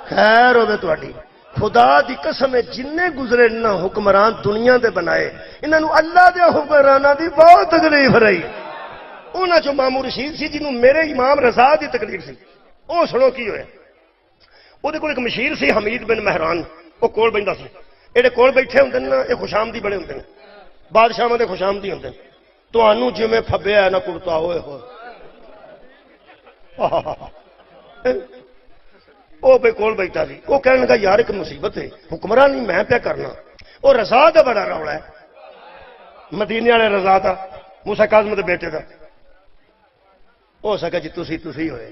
خیر ہوے تہاڈی خدا دی قسم ہے جننے گزرے نہ حکمران دنیا دے بنائے انہاں نوں اللہ دے حکمراناں دی بہت تکلیف رہی انہاں چوں ماموں رشید سی جنوں میرے امام رضا دی تکلیف سی او سنو کی ہویا وہ کول ایک مشیر سی حمید بن مہران وہ کول بیندا سی ایڈے کول بیٹھے ہوندے نا یہ خوشامدی بڑے ہوندے نے بادشاہاں دے خوشامدی ہوندے نے تانوں جویں پھبیا نہ کڑتا ہوئے ہو وہ بے کول بیٹھا سی وہ کہنے لگا یار ایک مصیبت ہے حکمران نہیں میں پیا کرنا وہ رضا دا بڑا رولا ہے مدینے والے رضا دا موسیٰ کاظم دے بیٹے دا ہو سکے جی تسی ہوئے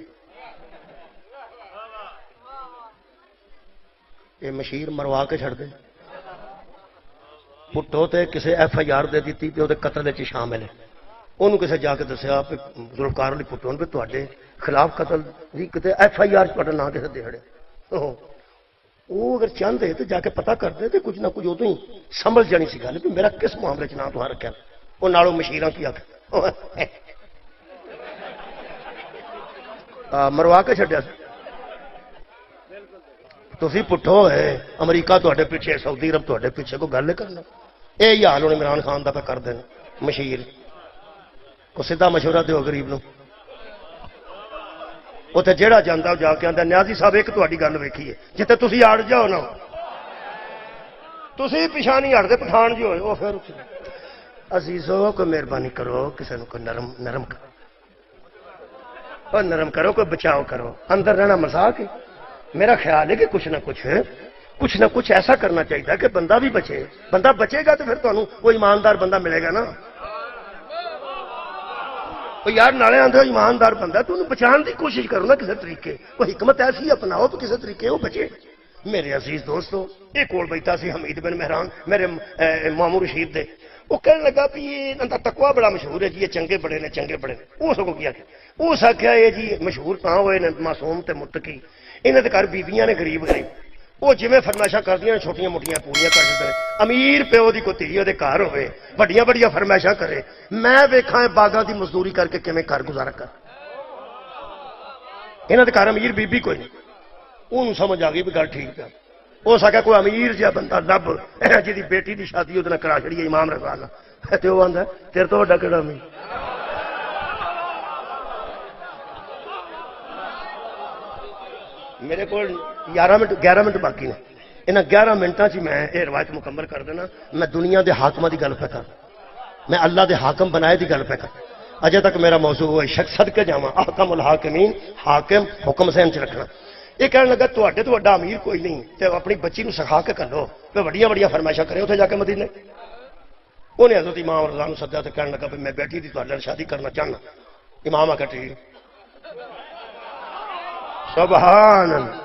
یہ مشیر مروا کے چھڑ دے پٹو تے کسے ایف آئی آر دے دیتی تے وہ قتل چ شامل ہے انہوں کسے جا کے دسیا ذوالفقار علی پٹو نے تے خلاف قتل جی کتے ایف آئی آر نہ کسے دیڑے وہ اگر چاہتے تو جا کے پتہ کرتے تو کچھ نہ کچھ ادو ہی سمجھ جانی سی گل بھی میرا کس معاملے چ نام تو رکھا وہ نالوں مشیراں کی آخ مروا کے چڈیا تھی پٹھو ہے امریکہ تے پیچھے سعودی عرب تے پیچھے کوئی گل نہیں کرنا یہی حال ہونے عمران خان کا پہ کرتے ہیں مشیر کو سیدھا مشورہ دو غریب نو اتنے جہاں جانا جا کے آتا نیازی صاحب ایک تاری گل ویکھی ہے جتنے تھی اڑ جاؤ نا تھی پیچھا نہیں اڑتے پٹھان جو ہوئے وہ پھر عزیزو کوئی مہربانی کرو کسی کو کوئی نرم کرو اور نرم کرو کوئی بچاؤ کرو اندر رہنا مذاق ہے میرا خیال ہے کہ کچھ نہ کچھ ایسا کرنا چاہیے کہ بندہ بھی بچے بندہ بچے گا تو پھر تمہیں وہ ایماندار بندہ ملے گا نا یار نالے آدھے ایماندار بندہ تو انہوں بچان کی کوشش کرو نا کسی طریقے وہ حکمت ایسی اپناؤ تو کسی طریقے وہ بچے میرے عزیز دوستو ایک کول بیٹھا سی حمید بن مہران میرے ماموں رشید دے وہ کہنے لگا بھی یہ تقوی بڑا مشہور ہے جی یہ چنگے بڑے نے اس کو کیا اس آخیا یہ جی مشہور کہاں ہوئے نے معصوم تے متقی انہوں نے گھر بیبیاں نے غریب گئے وہ جویں فرمائشاں کردیاں چھوٹیاں موٹیاں پوریاں کر دیتے ہیں امیر پیو دی کوئی دھی وہ گھر ہوئے بڑیاں بڑیاں فرمائشاں کرے میں ویکھاں باغاں دی مزدوری کر کے کیویں گھر گزارا کر انہوں نے گھر امیر بیبی کوئی نہیں انہوں سمجھ آ گئی بھی گل ٹھیک ہے ہو سکا کوئی امیر جہا بندہ لب جی بیٹی دی شادی وہ کرا چڑی امام رضا نال تے وہ آندا تیرے تو وڈا کیڑا امیر میرے کو 11 منٹ باقی نے انہاں 11 منٹاں چ میں یہ روایت مکمل کر دینا میں دنیا دے حاکماں دی گل پہ کر میں اللہ دے حاکم بنائے دی گل پہ کر اجے تک میرا موضوع ہے شخص صدقے جاواں احکم الحاکمین حاکم حکم سین چ رکھنا یہ کہنے لگا تے تو وڈا امیر کوئی نہیں تے اپنی بچی نو سکھا کے کر لو کہ وڈیاں وڈیاں فرمائشاں کرے اتنے جا کے مدینے انہیں حضرت امام رضا نو سدیا تے کہنے لگا بھی میں بیٹی دی تہاڈے نال شادی کرنا چاہنا امام آ کے ٹھیک سبحان اللہ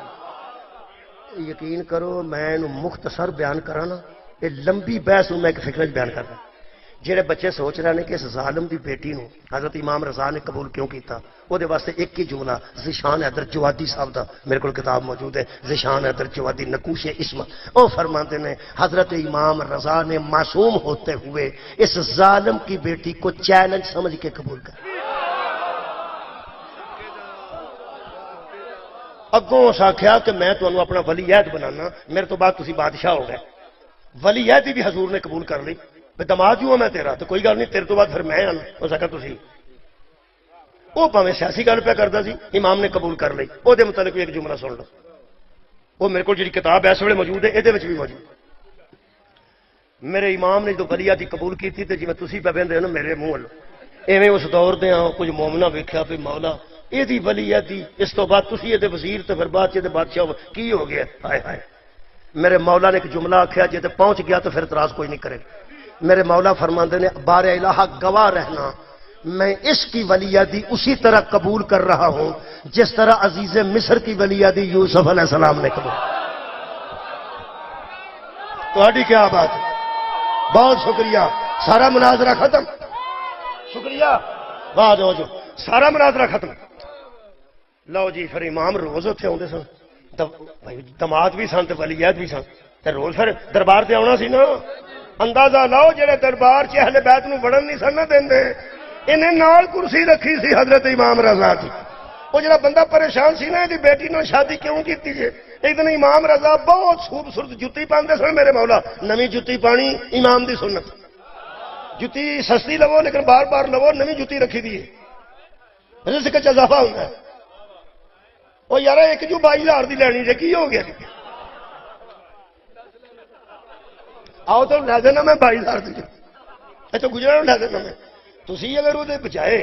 یقین کرو میں مختصر بیان کرا نا یہ لمبی بحث میں ایک فکر بیان کرنا جہے بچے سوچ رہے ہیں کہ اس ظالم دی بیٹی نو حضرت امام رضا نے قبول کیوں کیتا وہ دے واسطے ایک ہی جملہ ذیشان حیدر جوادی صاحب دا میرے کو کتاب موجود ہے ذیشان حیدر جوادی نقوش عصمت وہ فرماتے ہیں حضرت امام رضا نے معصوم ہوتے ہوئے اس ظالم کی بیٹی کو چیلنج سمجھ کے قبول کر اگوں اس آخیا کہ میں تمہیں اپنا ولی عہد بنانا میرے تو بعد تسی بادشاہ ہو گئے ولی عہد بھی حضور نے قبول کر لی میں دماد ہوں میں تیرا تو کوئی گل نہیں تیرے تو بعد پھر میں آنا ہو سکا تسی وہ پاویں سیاسی گل پہ کرتا سی امام نے قبول کر لی وہ متعلق ایک جملہ سن لو وہ میرے کو جی کتاب اس ویلے موجود ہے یہ بھی موجود میرے امام نے جو ولی عہد قبول کی تھی جی تسی پہ بہندے ہو نا میرے منہ والوں ایویں اس دور دے کچھ مومنا ویکھیا پہ مولا یہ ولی عہدی اس تو بعد تسی یہ وزیر تو پھر بعد یہ بادشاہ کی ہو گیا ہائے ہائے میرے مولا نے ایک جملہ آخیا جی پہنچ گیا تو پھر اعتراض کوئی نہیں کرے میرے مولا فرماندے نے بار الہ گواہ رہنا میں اس کی ولی عہدی اسی طرح قبول کر رہا ہوں جس طرح عزیز مصر کی ولی عہدی یوسف علیہ السلام نے قبول تہاڈی کیا بات ہے بہت شکریہ سارا مناظرہ ختم شکریہ واہ جو سارا مناظرہ ختم لو جی پھر امام روز اتنے آتے سن دماد بھی سن ولی عہد بھی سن روز پھر دربار سے آنا سی نا اندازہ لاؤ جہے دربار چ اہل بیت نو وڑن نہیں سن دے انہیں نال کرسی رکھی سی حضرت امام رضا کی وہ جڑا بندہ پریشان سی نا یہ بیٹی نال شادی کیوں کی جی ایک دن امام رضا بہت خوبصورت جتی پاندے سن میرے مولا، نویں جتی پانی امام دی سنت، جتی سستی لو لیکن بار بار لو، نویں جتی رکھی دی رزق چ اضافہ ہوتا ہے۔ وہ یار ایک جو 22,000 دی لینی جی کی ہو گیا؟ آؤ تو لے دینا میں 22,000 دی، تو گزرا لے دینا میں۔ تھی اگر وہ بجائے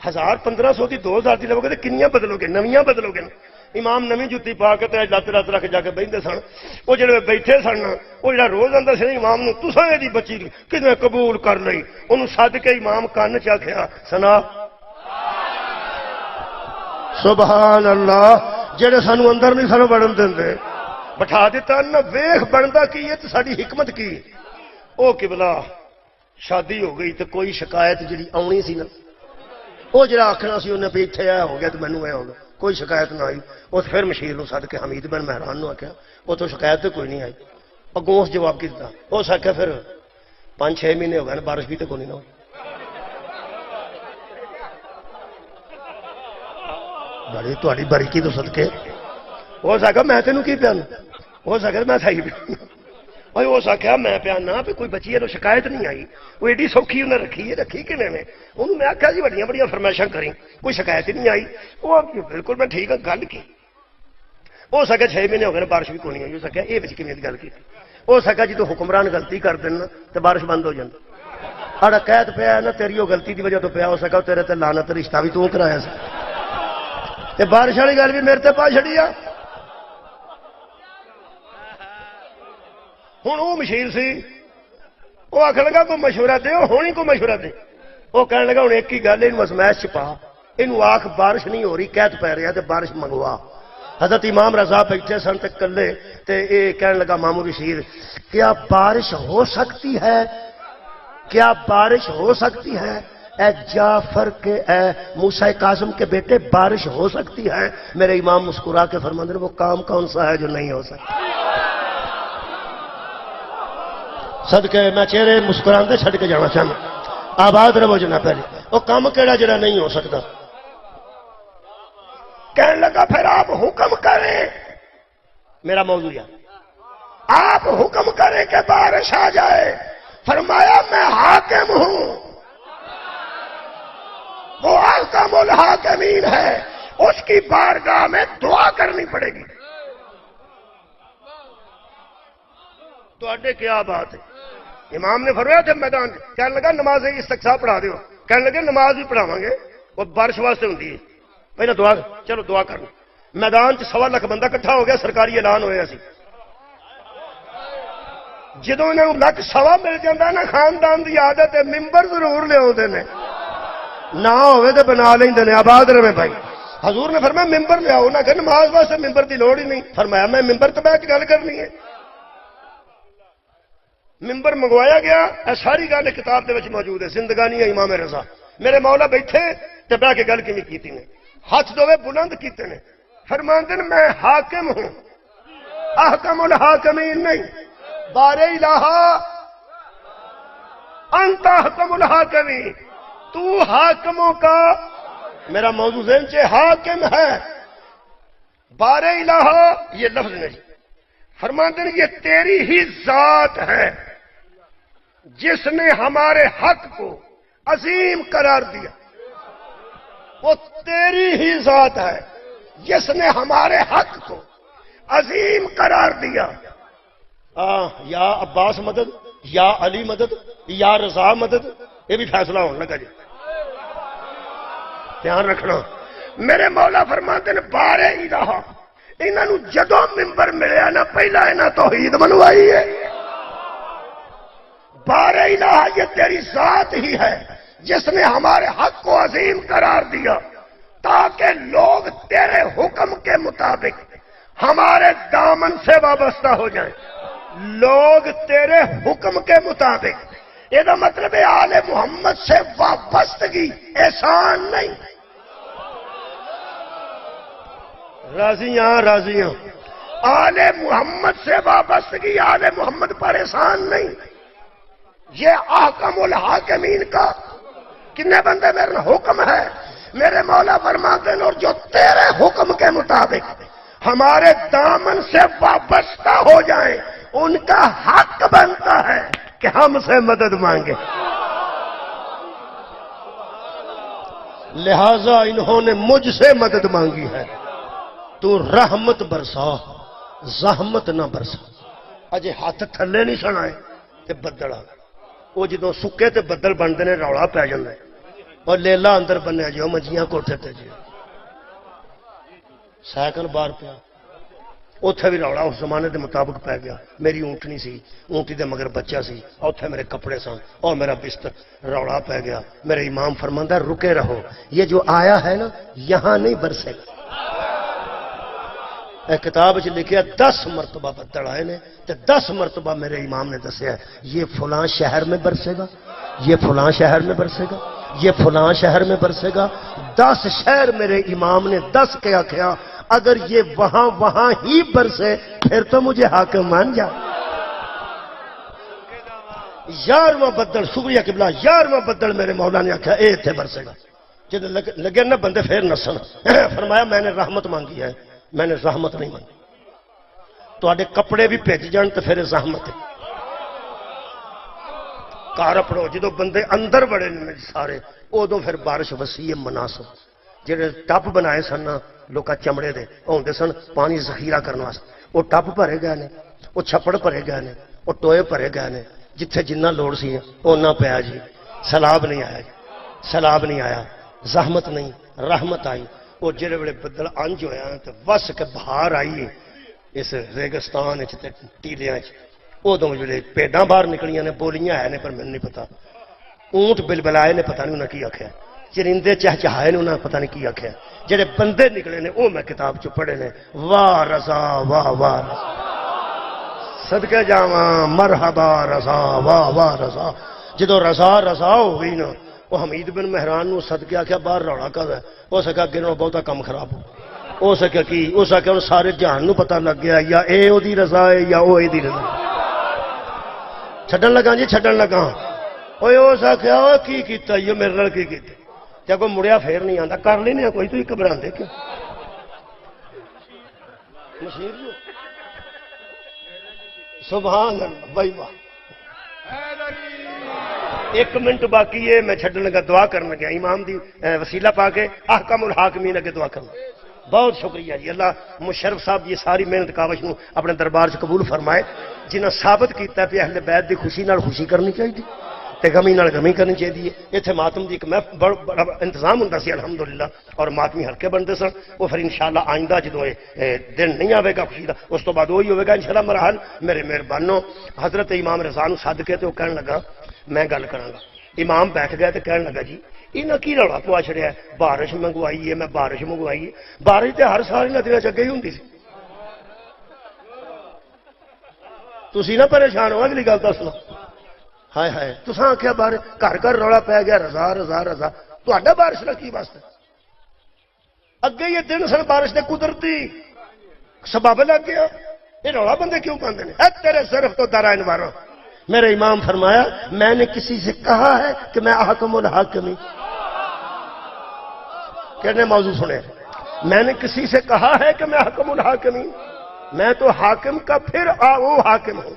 1,000-1,500 کی 2,000 کی لو گے تو کنیاں بدلو گے؟ نویاں بدلو گے۔ امام نویں جتی پا کے لت لت رکھ جا کے بہتے سن، وہ جڑے بیٹھے سن وہ جڑا روز آتا سی امام نو تساں دی بچی کتنے قبول کر لئی، انہوں سد کے امام کن چ آخیا سنا سبحان اللہ، جڑے سانو اندر نہیں سن بڑھن دے بٹھا دیتا نہ ویخ بنتا کی ہے تو ساری حکمت کی۔ او قبلہ شادی ہو گئی تو کوئی شکایت جی آنی سی نا، وہ جڑا آخنا سی انہیں بھی اتنے آ ہو گیا تو مینو ہوگا، کوئی شکایت نہ آئی۔ اس پھر مشیر نو سد کے حمید بن مہران نو آخیا، وہ تو شکایت تو کوئی نہیں آئی۔ اگوں اس جواب کی دیتا، اس آخیا پھر 5-6 مہینے ہو گئے بارش بھی تو کوئی نہیں نہ ہوئی۔ بڑی تاری باریکی تو صدقے ہو سکا میں تینوں کی پیانا، ہو سکا میں صحیح پیانا بھائی، اس آخیا میں پیانا بھی کوئی بچی ہے شکایت نہیں آئی، وہ ایڈی سوکھی انہیں رکھی ہے، رکھی کہ انہوں میں آخیا جی بڑیاں بڑیاں فرمائشاں کریں، کوئی شکایت ہی نہیں آئی۔ وہ بالکل میں ٹھیک ہے گل کی، ہو سکے 6 مہینے ہو گئے بارش بھی کونی ہوئی، ہو سکیا یہ کمی گل کی، ہو سکا جی تو حکمران غلطی کر دینا تو بارش بند ہو جاتی، ساڑا قید پیا نا تیری وہ غلطی کی وجہ تو پیا، ہو سکا تیرے تے لعنت رشتہ بھی تو کرایا سی تے بارش والی گل بھی میرے تے پا چڑی آ۔ ہوں وہ مشیر سی، وہ آخر لگا کوئی مشورہ دے، ہونی کوئی مشورہ دے۔ وہ کہنے لگا ہوں ایک ہی گل، یہ ازمائش چھپا، یہ آخ بارش نہیں ہو رہی قید پی رہا تے بارش منگوا۔ حضرت امام رضا بیٹھے سن تے کلے تے یہ کہنے لگا مامو بشیر کیا بارش ہو سکتی ہے، کیا بارش ہو سکتی ہے؟ اے جعفر کے اے موسیٰ کاظم کے بیٹے بارش ہو سکتی ہے؟ میرے امام مسکرا کے فرماتے ہیں وہ کام کون سا ہے جو نہیں ہو سکتا؟ صدقے میں چہرے مسکراندے چھڈ کے جانا چاہنا، آباد رہو جنا پہلے، وہ کام کیڑا جڑا نہیں ہو سکتا؟ کہنے لگا پھر آپ حکم کریں، میرا موضوع ہے آپ حکم کریں کہ بارش آ جائے۔ فرمایا میں حاکم ہوں، وہ احکم الحاکمین ہے، اس کی بارگاہ میں دعا کرنی پڑے گی۔ تو اڈے کیا بات ہے؟ امام نے فرمایا تھے میدان کہنے لگا نماز استقصاء پڑھا دیو، کہنے لگے نماز بھی پڑھاواں گے، وہ بارش واسطے ہوندی ہے، پہلے دعا چلو دعا کرو۔ میدان 1.25 لاکھ بندہ کٹھا ہو گیا، سرکاری اعلان ہویا سی، جدوں انہاں نوں 1.25 مل جاندا نا، خاندان دی عادت ہے ممبر ضرور لے آوندے نے، نہ ہوئے تو بنا لیندے نے، آباد رہے بھائی۔ حضور نے فرمایا ممبر لے آؤ، نہ کہ نماز واسطے ممبر دی لوڑ ہی نہیں۔ فرمایا میں ممبر تے بیٹھ کے گل کرنی ہے۔ ممبر منگوایا گیا، اے ساری گل کتاب دے وچ موجود ہے، زندگانی ہے امام رضا۔ میرے مولا بیٹھے تے بیٹھ کے گل کیویں کیتی نے، ہاتھ دوے بلند کیتے نے، فرماندے نے میں حاکم ہوں، احکم الحاکمین نہیں، بار الہ انت احکم الحاکمین، تو حاکموں کا، میرا موضوع ذہن سے حاکم ہے، بار الہ یہ لفظ نہیں، فرماتے ہیں یہ تیری ہی ذات ہے جس نے ہمارے حق کو عظیم قرار دیا، وہ تیری ہی ذات ہے جس نے ہمارے حق کو عظیم قرار دیا۔ یا عباس مدد، یا علی مدد، یا رضا مدد، یہ بھی فیصلہ ہونے لگا جی، دھیان رکھنا۔ میرے مولا فرماتے ہیں بار الہ، انہوں جدوں ممبر ملیا نا پہلا انہاں توحید منوائی ہے، بار الہ یہ تیری ذات ہی ہے جس نے ہمارے حق کو عظیم قرار دیا تاکہ لوگ تیرے حکم کے مطابق ہمارے دامن سے وابستہ ہو جائیں، لوگ تیرے حکم کے مطابق، یہ مطلب ہے آل محمد سے وابستگی احسان نہیں، راضیاں راضیاں، آل محمد سے وابستگی آل محمد پر احسان نہیں۔ یہ احکم الحاکمین کا کتنے بندے میرے حکم ہے، میرے مولا فرماتے ہیں اور جو تیرے حکم کے مطابق ہمارے دامن سے وابستہ ہو جائیں، ان کا حق بنتا ہے کہ ہم سے مدد مانگے. لہذا انہوں نے مجھ سے مدد مانگی ہے. تو رحمت برسا، زحمت نہ برسا. اجے ہاتھ تھلے نہیں سنائے تے بدل آ گئے. وہ جدوں سکے تے بدل بنتے نے رولا پی جاتا ہے. اور لیلا اندر بنیا جی مجھیاں کوٹھے تے جی سائیکل باہر پیا، اتنے بھی رولا اس زمانے کے مطابق پی گیا. میری اونٹنی سی، اونٹی دے مگر بچہ سی، اتنے میرے کپڑے سن اور میرا بستر، رولا پی گیا. میرے امام فرماندا رکے رہو، یہ جو آیا ہے نا یہاں نہیں برسے گا. ایک کتاب لکھیا 10 مرتبہ بدل آئے نے تے 10 مرتبہ میرے امام نے دسیا یہ فلاں شہر میں برسے گا، یہ فلاں شہر میں برسے گا، یہ فلاں شہر میں برسے گا. 10 شہر میرے امام نے 10 کیا کیا. اگر یہ وہاں ہی برسے پھر تو مجھے حاکم مان جا. 11واں بدل شکریہ قبلہ، 11واں بدل میرے مولا نے آخیا اے اتنے برسے گا. جب لگے نا بندے پھر نسن، فرمایا میں نے رحمت مانگی ہے، میں نے زحمت نہیں مانگی. تے کپڑے بھی بھیج جان تو پھر زحمت ہے. کار پڑو جدو بندے اندر بڑے سارے ادو پھر بارش وسیع مناسب. جہے ٹپ بنائے سن لوگ چمڑے دے ہوندے سن پانی ذخیرہ کرنے واسطے، وہ ٹپ بھرے گئے نے، وہ چھپڑ بھرے گئے نے، وہ ٹوئے بھرے گئے نے. جتھے جنہ لوڑ سی اُنہ پیا جی. سیلاب نہیں آیا جی، سیلاب نہیں آیا، زحمت نہیں، رحمت آئی. وہ جڑے بڑے بدل انج ہویا تو وس کے باہر آئی اس ریگستان ٹیلیاں ادو جڑے پیڈاں باہر نکلیاں نے، بولیاں ہے نے پر مجھے نہیں پتا. اونٹ بلبلائے نے پتہ نہیں انہیں کی آخیا، چرندے چہچہائے نے انہیں پتہ نہیں کی آخیا. جڑے بندے نکلے نے وہ میں کتاب چ پڑھے نے. واہ رضا واہ واہ رضا، صدقے جاواں مرحبا رضا واہ واہ رضا. جدو رضا رضا ہو گئی نا، وہ حمید بن مہران نو صدقے آخیا باہر روڑا کر ہے. ہو سکا گنو بہتا کم خراب ہو سکیا کی ہو سکیا ہوں سارے جہان نو پتہ لگ گیا یا اے او دی رضا ہے یا او اے دی رضا. چھڈن لگا جی چھڈن لگا. اوے ہو سکیا وہ کی کیتا یہ میرے نال کی کیتا جب کوئی مڑیا پھر نہیں آتا. کر لینے کوئی تو گھبرا کیوں مشیر جو سبحان اللہ بھائی واہ. 1 منٹ باقی ہے میں چھڈن لگا دعا کرنے لگا امام دی وسیلہ پا کے احکم الحاکمین اگے دعا کرنا. بہت شکریہ جی. اللہ مشرف صاحب یہ ساری محنت کاوش نو اپنے دربار سے قبول فرمائے جنہاں ثابت کیتا ہے کہ اہل بیت دی خوشی نال خوشی کرنی چاہیے تے غمی نال غمی کرنی چاہیے. ایتھے ماتم دی ایک بڑا انتظام ہوندا سی الحمدللہ اور ماتمی ہلکے بنتے سن. وہ پھر انشاءاللہ آئندہ جدوں دن نہیں آئے گا خوشی دا اس تو بعد وہی ہوئے گا انشاءاللہ. مراحل میرے مہربانو حضرت امام رضا نو سد کے تے وہ کہن لگا میں گل کراں گا. امام بیٹھ گیا تے کہن لگا جی انہاں کی رولا پوا چھڑیا ہے، بارش منگوائی ہے، میں بارش منگوائی ہے. بارش تے ہر سال ندیاں چ اگے ہی ہوندی سی. تسی نہ پریشان ہو اگلی گل دس لو. ہائے ہائے تساں آخیا بارش گھر گھر رولا پی گیا رضا رضا رضا. تہاڈا بارش کا کی واسطہ؟ اگے یہ دن سن بارش دے قدرتی سبب لگ گیا. یہ رولا بندے کیوں پاندے نے؟ اے تیرے صرف تو درائن مارو. میرے امام فرمایا میں نے کسی سے کہا ہے کہ میں احکم الحاکمی. کہنے موضوع سنے، میں نے کسی سے کہا ہے کہ میں احکم الحاکمی. میں تو حاکم کا پھر وہ حاکم ہوں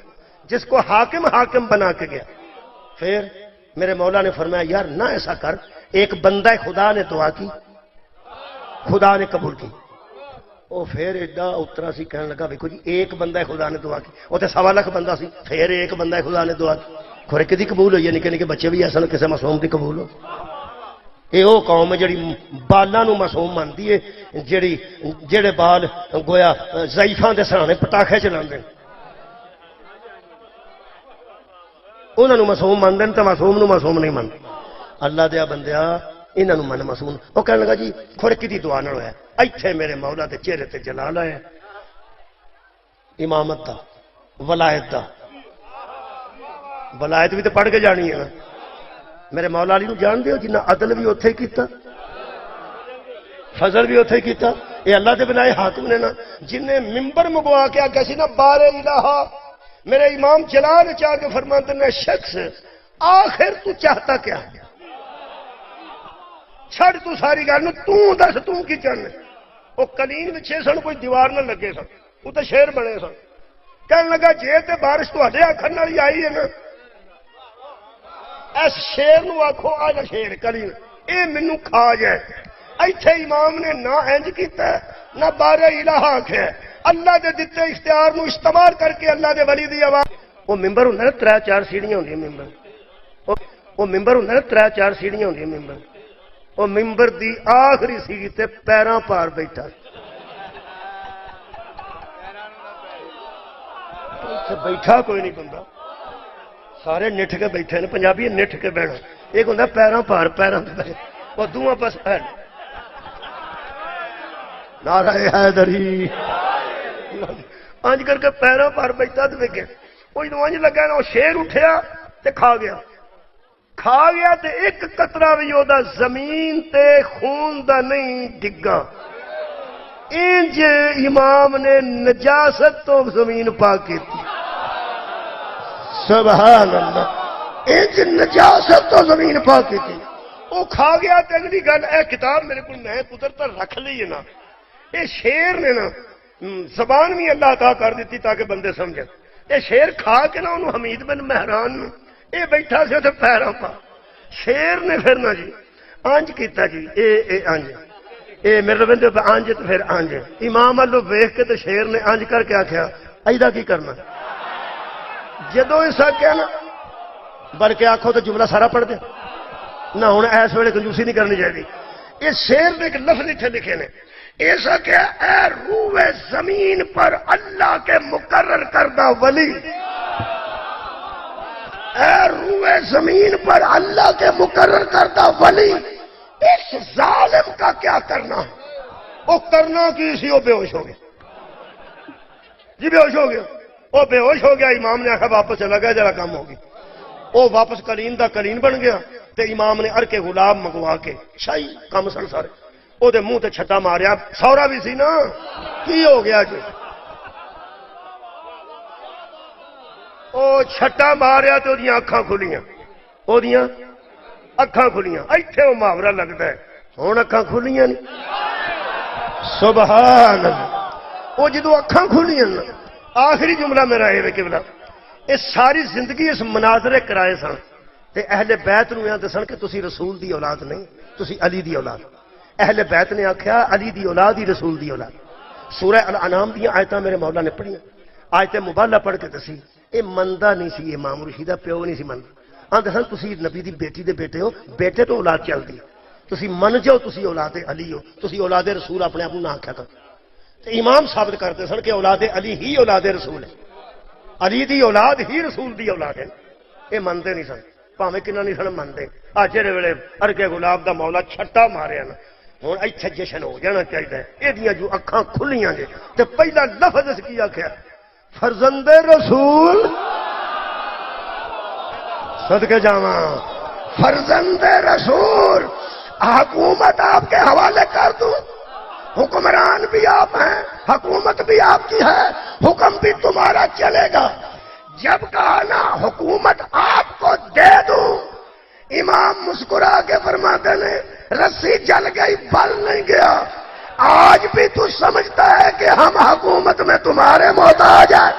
جس کو حاکم حاکم بنا کے گیا. پھر میرے مولا نے فرمایا یار نہ ایسا کر. ایک بندہ خدا نے دعا کی، خدا نے قبول کی. وہ پھر ایڈا اترا سی کہنے لگا دیکھو جی ایک بندہ خدا نے دعا کی، وہ تو 1.25 لاکھ بندہ سی. پھر ایک بندہ خدا نے دعا کی. کھورے کدی قبول ہوئی ہے؟ نکے نکے بچے بھی ایسا کسی معصوم دی قبول ہو. یہ وہ قوم ہے جڑی بالاں نو معصوم مانتی ہے، جڑے بال گویا ضعیفاں دے سرانے پٹاخے چلاندے ہیں انہاں نو معصوم مانتے ہیں تو معصوم نو معصوم نہیں مانتے. اللہ دیا بندیا انہاں نو من معصوم. وہ کہنے لگا جی کھورے کدی دعا نال ہویا؟ ایتھے میرے مولا دے چہرے تے جلال آیا امامت دا، ولایت دا. ولایت بھی تو پڑھ کے جانی ہے نا. میرے مولا علی نو جان دیو جنہ عدل بھی اوتھے کیتا، فضل بھی اوتھے کیتا. یہ اللہ دے بنائے حاکم نے نا. جن نے ممبر مگوا کے آگیا سی نا بار الہ، میرے امام جلال چاہ کے فرماتے ہیں شخص آخر تو چاہتا کیا؟ چھڑ تو ساری گل نو تو دس تو کی چاہنا. وہ کلین وچھے سن، کوئی دیوار نہ لگے سن، وہ تو شیر بنے سن. کہنے لگا جے تے بارش تہاڈے آکھن والی آئی ہے نا، اس شیر نو آکھو آ جا شیر کلین اے مینوں کھا جائے. ایتھے امام نے نہ انج کیتا نہ بارہ الہ آکھیا، اللہ دے دتے اختیار نو استعمال کر کے اللہ دے ولی دی آواز. وہ ممبر ہوندا نا 3-4 سیڑھیاں ہوندیاں ممبر، وہ ممبر ہوندا نا 3-4 سیڑھیاں ہوندیاں ممبر، وہ ممبر دی آخری سیڑھی تے پیراں پار بیٹھا، بیٹھا کوئی نہیں بندہ، سارے نٹھ کے بیٹھے نے. پنجابی نٹھ کے بیٹھا، ایک ہوندا پیراں پار پیراں تے بیٹھا، وہ دوواں پاس نعرہ حیدری انج کر کے پیراں پار بیٹھا تے ویکھے وہ جدوں انج لگا نا وہ شیر اٹھیا تے کھا گیا تے ایک قطرہ بھی او دا زمین تے خون دا نہیں ڈگا. انج امام نے نجاست تو زمین پاک کیتی. سبحان اللہ، انج نجاست تو زمین پاک کیتی. وہ کھا گیا تے اگلی گل اے کتاب میرے کو میں قدرت رکھ لی ہے نا، اے شیر نے نا زبان بھی اللہ عطا کر دیتی تاکہ بندے سمجھیں. اے شیر کھا کے نا انہوں حمید بن مہران اے بیٹھا سے تے پیراں پا. شیر نے پھر نا جی انج کیتا جی اے انج اے میرے بندے انج تے پھر انج. امام اللہ ویکھ کے تے شیر نے انج کر کے آکھیا ایدا کی کرنا. جدوں اس آکھیا نا بلکہ آکھو تو جملہ سارا پڑھ دے نہ، ہن اس ویلے کنجوسی نہیں کرنی چاہیے. اس شیر نے ایک لفظ اتنے لکھے نے، ایسا کہ اے روح زمین پر اللہ کے مقرر کردہ ولی، اے روح زمین پر اللہ کے مقرر کردہ ولی، اس ظالم کا کیا کرنا ہے؟ وہ کرنا کی سی، وہ بے ہوش ہو گیا جی، بے ہوش ہو گیا. وہ بے ہوش ہو گیا. امام نے آخا واپس چلا گیا، جرا کام ہوگی. وہ واپس کلین دا کلین بن گیا تے امام نے ارکے غلام منگوا کے شاہی کم سن سارے وہ دے منہ تے چھٹا ماریا. سورا بھی سی نا، کی ہو گیا جی؟ وہ چھٹا ماریا تو وہ اکھاں کھلیاں، وہ اکھاں کھلیاں. ایتھے وہ محاورہ لگتا ہے ہوں اکھاں کھلیاں نہیں. سبحان اللہ. وہ جدو اکھاں کھلیاں نا، آخری جملہ میرا یہ کہ اس ساری زندگی اس مناظرے کرائے سن تے اہل بیت نو دسن کہ تسی رسول دی اولاد نہیں، تسی علی دی اولاد. اہل بیت نے آخیا علی دی اولاد ہی رسول دی اولاد. سورہ الانعام دیا آیتاں میرے مولا نے پڑھیاں، آیت مبالہ پڑھ کے دسی. اے مندا نہیں سی، امام رشیدہ پیو نہیں سی مندا. آندے سن تسی نبی دی بیٹی دے بیٹے ہو، بیٹے تو اولاد چلدی، تسی من جاؤ تسی اولاد علی ہو، تسی اولاد رسول اپنے آپ نہ آکھیا کرو. تے امام ثابت کرتے سن کہ اولاد علی ہی اولاد رسول ہے، علی دی اولاد ہی رسول دی اولاد ہے. یہ منتے نہیں سن، پاویں کنا نہیں سن منتے. اج جڑے ویلے ارکے گلاب دا مولا چھٹا ماریا نا، ہوں ایتھے جشن ہو جانا چاہیے. یہ جو اکھاں کھلیاں جے تے پہلا لفظ کی آخیا فرزند رسول، صدقے جاواں فرزند رسول. حکومت آپ کے حوالے کر دوں، حکمران بھی آپ ہیں، حکومت بھی آپ کی ہے، حکم بھی تمہارا چلے گا. جب کہا نا حکومت آپ کو دے دوں، امام مسکرا کے فرماتے نے رسی جل گئی بل نہیں گیا. آج بھی تو سمجھتا ہے کہ ہم حکومت میں تمہارے محتاج ہیں.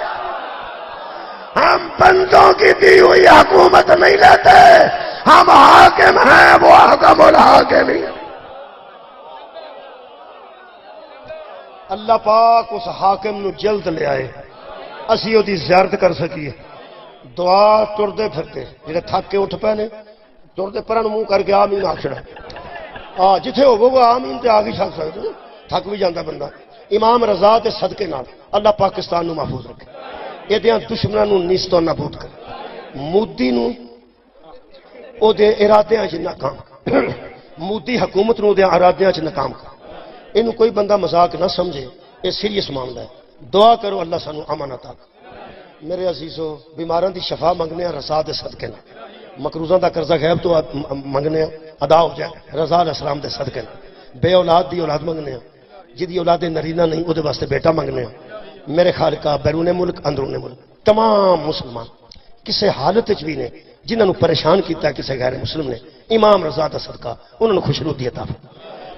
ہم بندوں کی دی ہوئی حکومت نہیں لیتے، ہم حاکم ہیں، وہ حکم الحاکمین. اللہ پاک اس حاکم نو جلد لے آئے، اسی وہ زیارت کر سکیے. دعا ٹردے پھرتے جڑے تھک کے اٹھ پے نے ٹردے پرن منہ کر کے آمین آخنا. ہاں جتھے ہوگا آمین تے آ کے چھک سکتے، تھک بھی جاتا بندہ. امام رضا تے صدقے نال اللہ پاکستان نو محفوظ رکھے، یہ دشمنوں نو نیست و نابود کرے. مودی نو او دے ارادیاں چ ناکام، مودی حکومت نو دے ارادیاں چ ناکام کر. اینو کوئی بندہ مذاق نہ سمجھے، یہ سیریس معاملہ ہے. دعا کرو اللہ سانو امن عطا کرے. میرے عزیزو بیماراں دی شفا منگنے ہیں رضا دے صدقے نال، مقروضاں دا قرضہ غیب تو منگنے ادا ہو جائے رضا علیہ السلام دے صدقے نال. بے اولاد دی اولاد منگنے ہیں، جدی اولاد نرینہ نہیں وہ واسطے بیٹا منگنے ہیں. میرے خالقہ بیرون ملک اندرون ملک تمام مسلمان کسے حالت بھی نے جنہوں نے پریشان کیتا ہے کسے غیر مسلم نے، امام رضا دا صدقہ انہوں نے خوشنودی عطا فرما.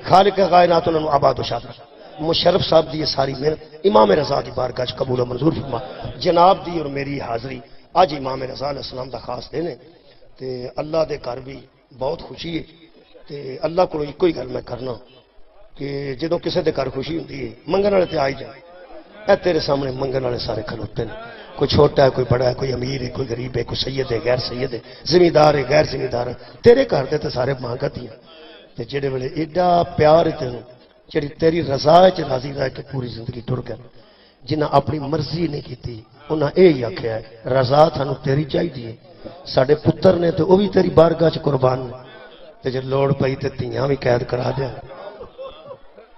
خالق کائنات انہوں نے آباد و شاد رکھے. مشرف صاحب دی یہ ساری محنت امام رضا دی بارگاہ چ قبول و منظور فرما جناب دی اور میری حاضری اج امام رضا علیہ السلام دا خاص دن ہے تے اللہ دے گھر بھی بہت خوشی ہے تے اللہ کو ایک ہی گل میں کرنا کہ جدوں کسے دے گھر خوشی ہوندی ہے منگن والے تے آئی جائے اے تیرے سامنے منگن والے سارے کھلوتے ہیں کوئی چھوٹا ہے کوئی بڑا ہے کوئی امیر ہے کوئی غریب ہے کوئی سید ہے غیر سید ہے زمیندار ہے غیر زمیندار ہے تیرے گھر دے تے سارے مانگت ہی ہیں تے جڑے ویلے ایڈا پیار ہے تینوں جڑی تیری رضا ہے راضی رہ کے پوری زندگی ٹر گئے جنہیں اپنی مرضی نہیں کی انہیں یہی آخیا ہے رضا سانو تیری چاہیے سڈے پتر نے تو وہ بھی تیری بارگاہ چ قربان نے تے جے لوڑ پئی تے تیاں بھی قید کرا دیا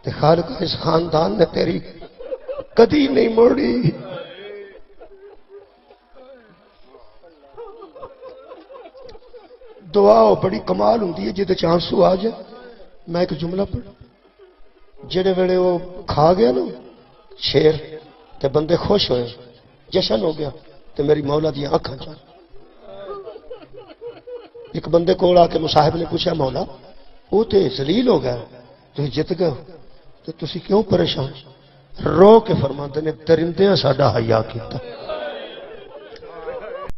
تے خالق اس خاندان نے تیری کدی نہیں موڑی دعا بڑی کمال ہوندی ہے جے آنسو آ جائے میں ایک جملہ پڑھ جڑے ویلے وہ کھا گیا نا شیر تے بندے خوش ہوئے جشن ہو گیا تے میری مولا دیا اکھاں چ ایک بندے کول آ کے مصاحب نے پوچھا مولا وہ تے ذلیل ہو گیا تسی جت گئے تو تسی کیوں پریشان رو کے فرماتے نے درندیاں ساڈا حیا کیتا